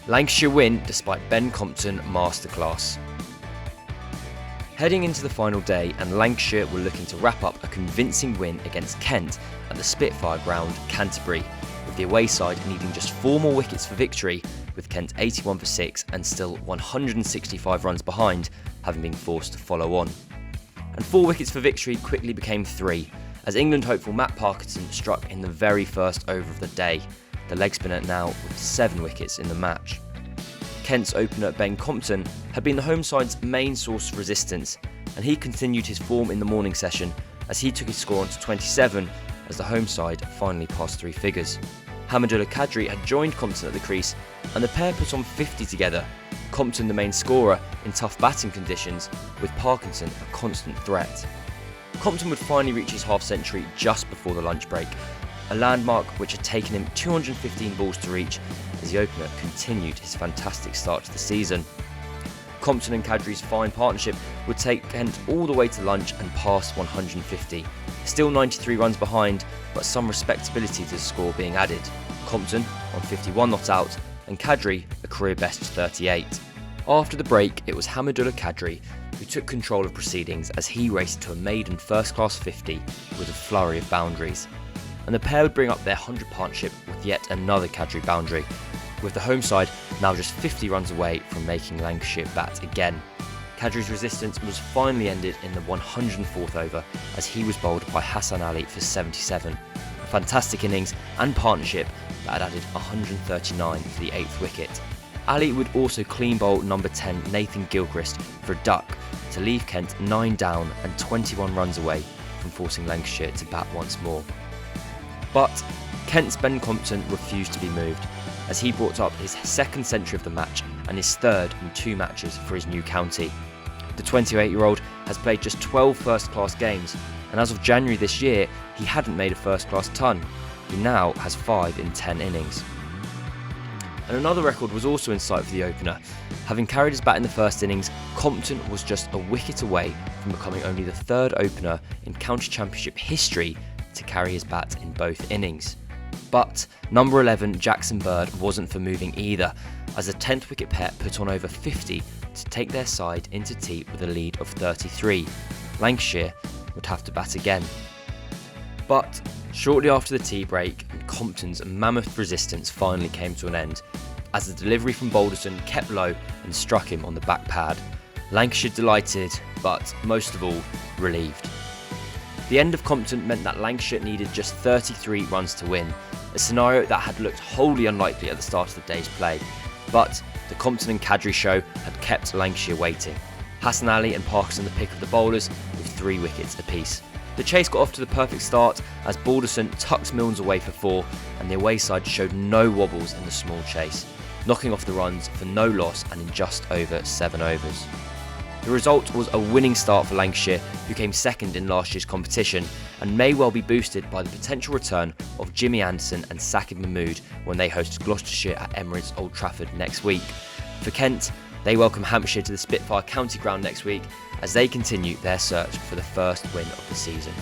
Lancashire win despite Ben Compton masterclass. Heading into the final day, and Lancashire were looking to wrap up a convincing win against Kent at the Spitfire ground, Canterbury, with the away side needing just 4 more wickets for victory, with Kent 81 for 6 and still 165 runs behind, having been forced to follow on. And 4 wickets for victory quickly became 3, as England hopeful Matt Parkinson struck in the very first over of the day, the leg spinner now with 7 wickets in the match. Kent's opener Ben Compton had been the home side's main source of resistance, and he continued his form in the morning session as he took his score onto 27 as the home side finally passed 3 figures. Hamidullah Qadri had joined Compton at the crease, and the pair put on 50 together, Compton the main scorer in tough batting conditions, with Parkinson a constant threat. Compton would finally reach his half-century just before the lunch break, a landmark which had taken him 215 balls to reach as the opener continued his fantastic start to the season. Compton and Qadri's fine partnership would take Kent all the way to lunch and past 150. Still 93 runs behind, but some respectability to the score being added. Compton on 51 not out, and Qadri a career best 38. After the break, it was Hamidullah Qadri who took control of proceedings as he raced to a maiden first-class 50 with a flurry of boundaries. And the pair would bring up their 100 partnership with yet another Qadri boundary, with the home side now just 50 runs away from making Lancashire bat again. Qadri's resistance was finally ended in the 104th over as he was bowled by Hassan Ali for 77. A fantastic innings and partnership that had added 139 for the 8th wicket. Ali would also clean bowl number 10 Nathan Gilchrist for a duck to leave Kent 9 down and 21 runs away from forcing Lancashire to bat once more. But Kent's Ben Compton refused to be moved, as he brought up his 2nd century of the match and his 3rd in 2 matches for his new county. The 28-year-old has played just 12 first-class games, and as of January this year, he hadn't made a first-class ton. He now has 5 in 10 innings. And another record was also in sight for the opener. Having carried his bat in the first innings, Compton was just a wicket away from becoming only the 3rd opener in county championship history to carry his bat in both innings. But number 11 Jackson Bird wasn't for moving either, as the 10th wicket pair put on over 50 to take their side into tea with a lead of 33. Lancashire would have to bat again. But shortly after the tea break, Compton's mammoth resistance finally came to an end, as the delivery from Balderson kept low and struck him on the back pad. Lancashire delighted, but most of all, relieved. The end of Compton meant that Lancashire needed just 33 runs to win, a scenario that had looked wholly unlikely at the start of the day's play. But the Compton and Qadri show had kept Lancashire waiting. Hassan Ali and Parkinson the pick of the bowlers with 3 wickets apiece. The chase got off to the perfect start as Balderson tucked Milnes away for 4, and the away side showed no wobbles in the small chase, knocking off the runs for no loss and in just over 7 overs. The result was a winning start for Lancashire, who came 2nd in last year's competition, and may well be boosted by the potential return of Jimmy Anderson and Saqib Mahmood when they host Gloucestershire at Emirates Old Trafford next week. For Kent, they welcome Hampshire to the Spitfire County Ground next week as they continue their search for the first win of the season.